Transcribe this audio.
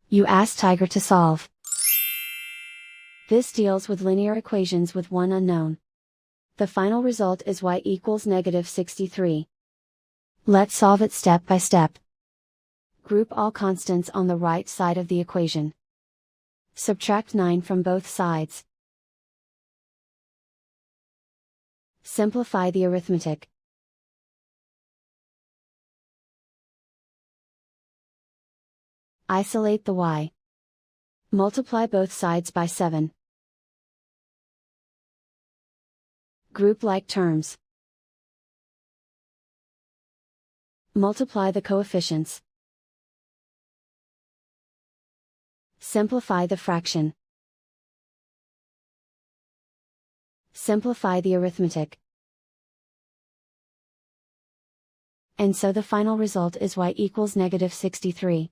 You ask Tiger to solve. This deals with linear equations with one unknown. The final result is y equals -63. Let's solve it step by step. Group all constants on the right side of the equation. Subtract 9 from both sides. Simplify the arithmetic. Isolate the y. Multiply both sides by 7. Group like terms. Multiply the coefficients. Simplify the fraction. Simplify the arithmetic. And so the final result is y equals -63.